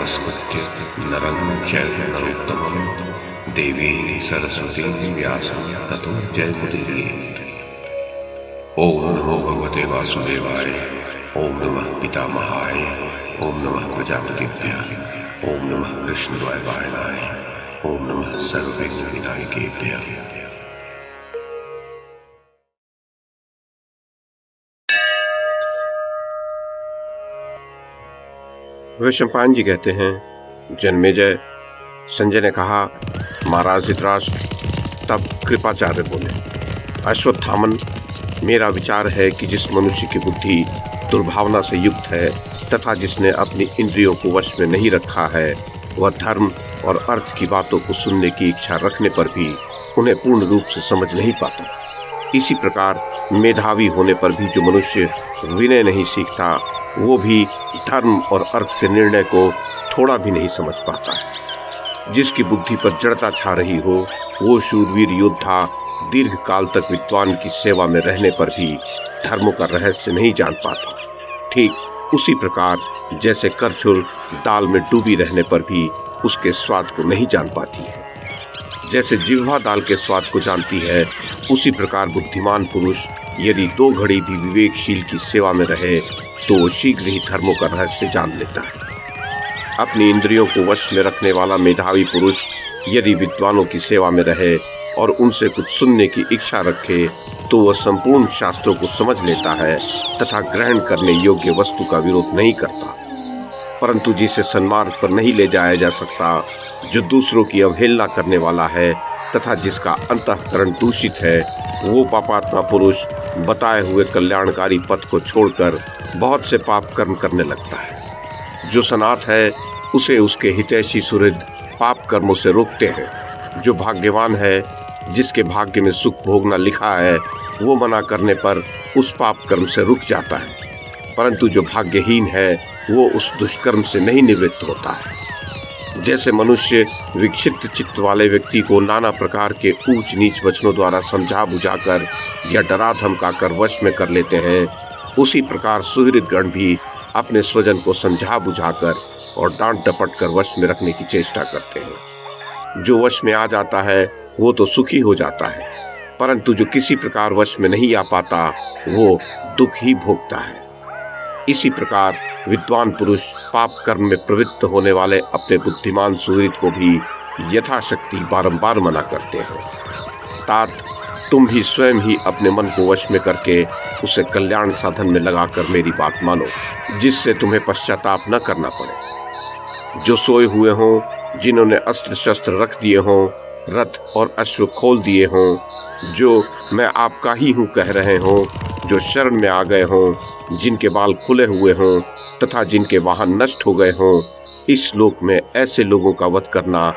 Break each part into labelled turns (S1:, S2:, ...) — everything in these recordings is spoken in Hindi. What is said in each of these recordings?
S1: नमस्कृत्य नरं चैव नरोत्तमं देवीं सरस्वतीं व्यासं ततो जयमुदीरयेत्। ओम नमो भगवते वासुदेवाय, ओम नमः पितामहाय, ओम नमः प्रजापतिभ्यः, ओम नमः कृष्णद्वैपायनाय, ओम नमः सर्वविघ्नविनायकेभ्यः।
S2: वैशंपायन जी कहते हैं, जन्मेजय, संजय ने कहा, महाराज धृतराष्ट्र। तब कृपाचार्य बोले, अश्वत्थामन, मेरा विचार है कि जिस मनुष्य की बुद्धि दुर्भावना से युक्त है तथा जिसने अपनी इंद्रियों को वश में नहीं रखा है, वह धर्म और अर्थ की बातों को सुनने की इच्छा रखने पर भी उन्हें पूर्ण रूप से समझ नहीं पाता। इसी प्रकार मेधावी होने पर भी जो मनुष्य विनय नहीं सीखता, वो भी धर्म और अर्थ के निर्णय को थोड़ा भी नहीं समझ पाता है। जिसकी बुद्धि पर जड़ता छा रही हो, वो शूरवीर योद्धा दीर्घ काल तक विद्वान की सेवा में रहने पर भी धर्मों का रहस्य नहीं जान पाता। ठीक उसी प्रकार जैसे करछुल दाल में डूबी रहने पर भी उसके स्वाद को नहीं जान पाती है, जैसे जिह्वा दाल के स्वाद को जानती है, उसी प्रकार बुद्धिमान पुरुष यदि 2 घड़ी भी विवेकशील की सेवा में रहे तो वो शीघ्र ही धर्मों का रहस्य जान लेता है। अपनी इंद्रियों को वश में रखने वाला मेधावी पुरुष यदि विद्वानों की सेवा में रहे और उनसे कुछ सुनने की इच्छा रखे तो वह संपूर्ण शास्त्रों को समझ लेता है तथा ग्रहण करने योग्य वस्तु का विरोध नहीं करता। परंतु जिसे सन्मार्ग पर नहीं ले जाया जा सकता, जो दूसरों की अवहेलना करने वाला है तथा जिसका अंतःकरण दूषित है, वो पापात्मा पुरुष बताए हुए कल्याणकारी पथ को छोड़कर बहुत से पाप कर्म करने लगता है। जो सनाथ है उसे उसके हितैषी सुहृद पाप कर्मों से रोकते हैं। जो भाग्यवान है, जिसके भाग्य में सुख भोगना लिखा है, वो मना करने पर उस पाप कर्म से रुक जाता है। परंतु जो भाग्यहीन है, वो उस दुष्कर्म से नहीं निवृत्त होता है। जैसे मनुष्य विक्षिप्त चित्त वाले व्यक्ति को नाना प्रकार के ऊंच नीच वचनों द्वारा समझा बुझाकर या डरा धमकाकर वश में कर लेते हैं, उसी प्रकार सुहृदगण भी अपने स्वजन को समझा बुझाकर और डांट डपट कर वश में रखने की चेष्टा करते हैं। जो वश में आ जाता है वो तो सुखी हो जाता है, परंतु जो किसी प्रकार वश में नहीं आ पाता, वो दुख ही भोगता है। इसी प्रकार विद्वान पुरुष पाप कर्म में प्रवृत्त होने वाले अपने बुद्धिमान सुहृद को भी यथाशक्ति बारंबार मना करते हैं। तात, तुम भी स्वयं ही अपने मन को वश में करके उसे कल्याण साधन में लगाकर मेरी बात मानो, जिससे तुम्हें पश्चाताप न करना पड़े। जो सोए हुए हों, जिन्होंने अस्त्र शस्त्र रख दिए हों, रथ और अश्व खोल दिए हों, जो मैं आपका ही हूँ कह रहे हों, जो शरण में आ गए हों, जिनके बाल खुले हुए हों तथा जिनके वाहन नष्ट हो गए हों, इस लोक में ऐसे लोगों का वध करना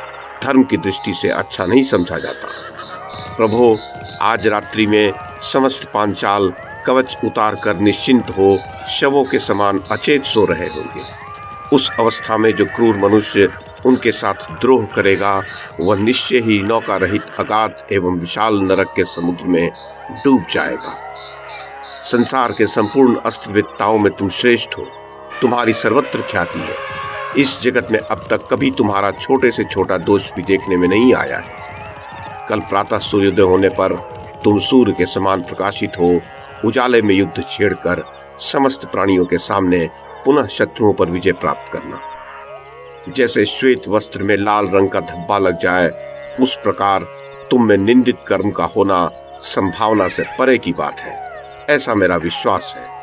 S2: धर्म की दृष्टि से अच्छा नहीं समझा जाता। प्रभो, आज रात्रि में समस्त पांचाल कवच उतार कर निश्चिंत हो शवों के समान अचेत सो रहे होंगे। उस अवस्था में जो क्रूर मनुष्य उनके साथ द्रोह करेगा, वह निश्चय ही नौका रहित अगाध एवं विशाल नरक के समुद्र में डूब जाएगा। संसार के संपूर्ण अस्त्रविद्ताओं में तुम श्रेष्ठ हो, तुम्हारी सर्वत्र ख्याति है। इस जगत में अब तक कभी तुम्हारा छोटे से छोटा दोष भी देखने में नहीं आया है। कल प्रातः सूर्योदय होने पर तुम सूर्य के समान प्रकाशित हो, उजाले में युद्ध छेड़कर समस्त प्राणियों के सामने पुनः शत्रुओं पर विजय प्राप्त करना। जैसे श्वेत वस्त्र में लाल रंग का धब्बा लग जाए, उस प्रकार तुम में निंदित कर्म का होना संभावना से परे की बात है, ऐसा मेरा विश्वास है।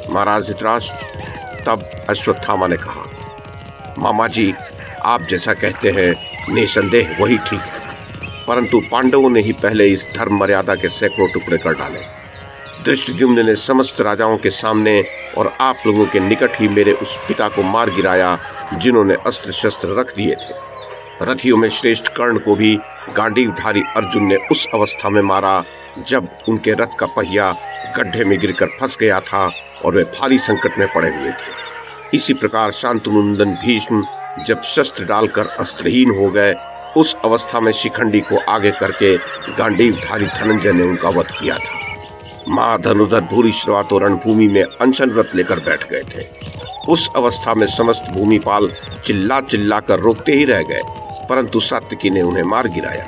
S2: महाराज धृतराष्ट्र, तब अश्वत्थामा ने कहा, मामा जी, आप जैसा कहते हैं निसंदेह वही ठीक है, परंतु पांडवों ने ही पहले इस धर्म मर्यादा के सैकड़ों टुकड़े कर डाले। धृष्टद्युम्न ने समस्त राजाओं के सामने और आप लोगों के निकट ही मेरे उस पिता को मार गिराया जिन्होंने अस्त्र शस्त्र रख दिए थे। रथियों में श्रेष्ठ कर्ण को भी गांडीवधारी अर्जुन ने उस अवस्था में मारा जब उनके रथ का पहिया गड्ढे में गिरकर फंस गया था और वे भारी संकट में पड़े हुए थे। इसी प्रकार शांतनुनंदन भीष्म जब शस्त्र डालकर अस्त्रहीन हो गए, उस अवस्था में शिखंडी को आगे करके गांडीवधारी धनंजय ने उनका वध किया था। माँ धनुधर भूरिश्रवा तो रणभूमि में अनशन व्रत लेकर बैठ गए थे। उस अवस्था में समस्त भूमिपाल चिल्ला चिल्ला कर रोकते ही रह गए, परंतु सात्यकी ने उन्हें मार गिराया।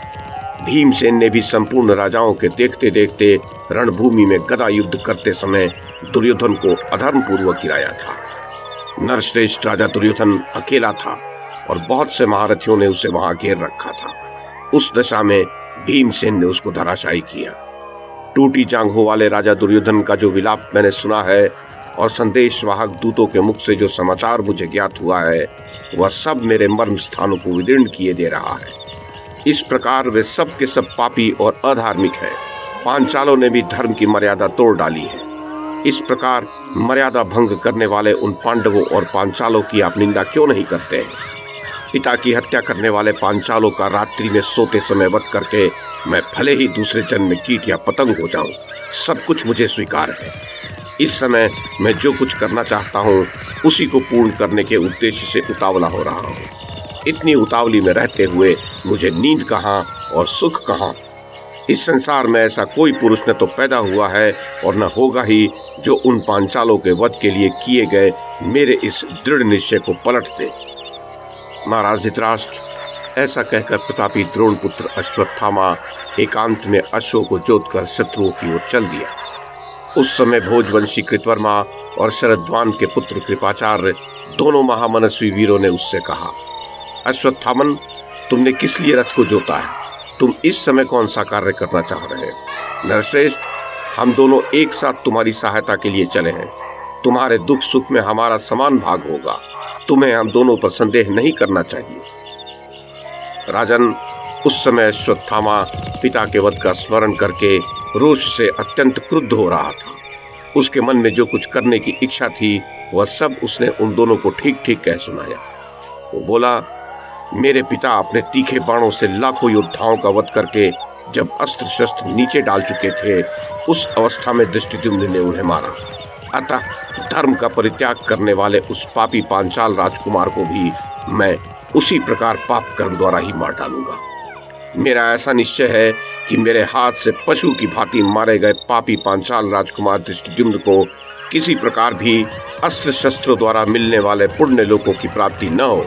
S2: भीमसेन ने भी संपूर्ण राजाओं के देखते देखते रणभूमि में गदा युद्ध करते समय दुर्योधन को अधर्म पूर्वक गिराया था। नरश्रेष्ठ राजा दुर्योधन अकेला था और बहुत से महारथियों ने उसे वहां घेर रखा था। उस दशा में भीमसेन ने उसको धराशायी किया। टूटी जांघों वाले राजा दुर्योधन का जो विलाप मैंने सुना है और संदेशवाहक दूतों के मुख से जो समाचार मुझे ज्ञात हुआ है, वह सब मेरे मर्म स्थानों को विदीर्ण किए दे रहा है। इस प्रकार वे सब के सब पापी और अधार्मिक है। पांचालों ने भी धर्म की मर्यादा तोड़ डाली है। इस प्रकार मर्यादा भंग करने वाले उन पांडवों और पांचालों की आप निंदा क्यों नहीं करते हैं? पिता की हत्या करने वाले पांचालों का रात्रि में सोते समय वध करके मैं भले ही दूसरे जन्म में कीट या पतंग हो जाऊं, सब कुछ मुझे स्वीकार है। इस समय मैं जो कुछ करना चाहता हूं, उसी को पूर्ण करने के उद्देश्य से उतावला हो रहा हूं। इतनी उतावली में रहते हुए मुझे नींद कहाँ और सुख कहाँ? इस संसार में ऐसा कोई पुरुष न तो पैदा हुआ है और न होगा ही जो उन पांचालों के वध के लिए किए गए मेरे इस दृढ़ निश्चय को पलट दे। महाराज धृतराष्ट्र, ऐसा कहकर प्रतापी द्रोण पुत्र अश्वत्थामा एकांत में अश्वों को जोतकर शत्रुओं की ओर चल दिया। उस समय भोजवंशी कृतवर्मा और शरद्वान के पुत्र कृपाचार्य दोनों महामनस्वी वीरों ने उससे कहा, अश्वत्थामन, तुमने किस लिए रथ को जोता है? तुम इस समय कौन सा कार्य करना चाह रहे हैं? नरश्रेष्ठ, हम दोनों एक साथ तुम्हारी सहायता के लिए चले हैं। तुम्हारे दुख सुख में हमारा समान भाग होगा। तुम्हें हम दोनों पर संदेह नहीं करना चाहिए। राजन, उस समय अश्वत्थामा पिता के वध का स्मरण करके रोष से अत्यंत क्रुद्ध हो रहा था। उसके मन में जो कुछ करने की इच्छा थी, वह सब उसने उन दोनों को ठीक ठीक कह सुनाया। वो बोला, मेरे पिता अपने तीखे बाणों से लाखों योद्धाओं का वध करके जब अस्त्र शस्त्र नीचे डाल चुके थे, उस अवस्था में धृष्टद्युम्न ने उन्हें मारा। अतः धर्म का परित्याग करने वाले उस पापी पांचाल राजकुमार को भी मैं उसी प्रकार पाप कर्म द्वारा ही मार डालूंगा। मेरा ऐसा निश्चय है कि मेरे हाथ से पशु की भांति मारे गए पापी पांचाल राजकुमार धृष्टद्युम्न को किसी प्रकार भी अस्त्र शस्त्रों द्वारा मिलने वाले पुण्य लोकों की प्राप्ति न हो।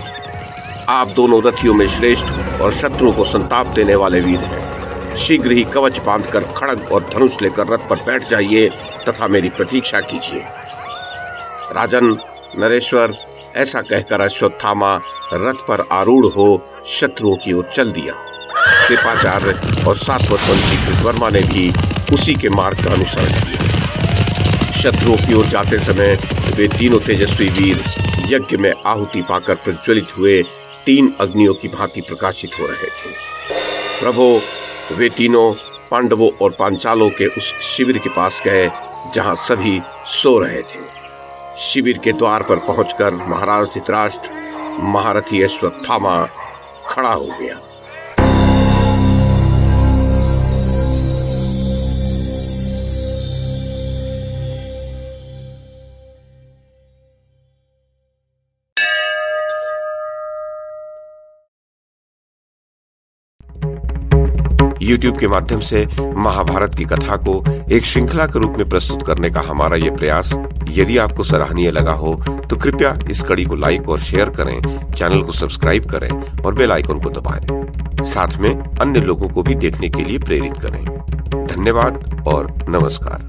S2: आप दोनों रथियों में श्रेष्ठ और शत्रुओं को संताप देने वाले वीर हैं। शीघ्र ही कवच बांधकर खड़ग और धनुष लेकर रथ पर बैठ जाइए तथा मेरी प्रतीक्षा कीजिए। राजन नरेश्वर, ऐसा कहकर अश्वत्थामा रथ पर आरूढ़ हो शत्रुओं की ओर चल दिया। कृपाचार्य और सात्वतवंशी कृतवर्मा ने भी उसी के मार्ग का अनुसरण किया। शत्रुओं की ओर जाते समय वे तीनों तेजस्वी वीर यज्ञ में आहुति पाकर प्रज्वलित हुए 3 अग्नियों की भांति प्रकाशित हो रहे थे। प्रभो, वे तीनों पांडवों और पांचालों के उस शिविर के पास गए जहां सभी सो रहे थे। शिविर के द्वार पर पहुंचकर महाराज धृतराष्ट्र महारथी अश्वत्थामा खड़ा हो गया। YouTube के माध्यम से महाभारत की कथा को एक श्रृंखला के रूप में प्रस्तुत करने का हमारा ये प्रयास यदि आपको सराहनीय लगा हो तो कृपया इस कड़ी को लाइक और शेयर करें, चैनल को सब्सक्राइब करें और बेल आइकन को दबाएं। साथ में अन्य लोगों को भी देखने के लिए प्रेरित करें। धन्यवाद और नमस्कार।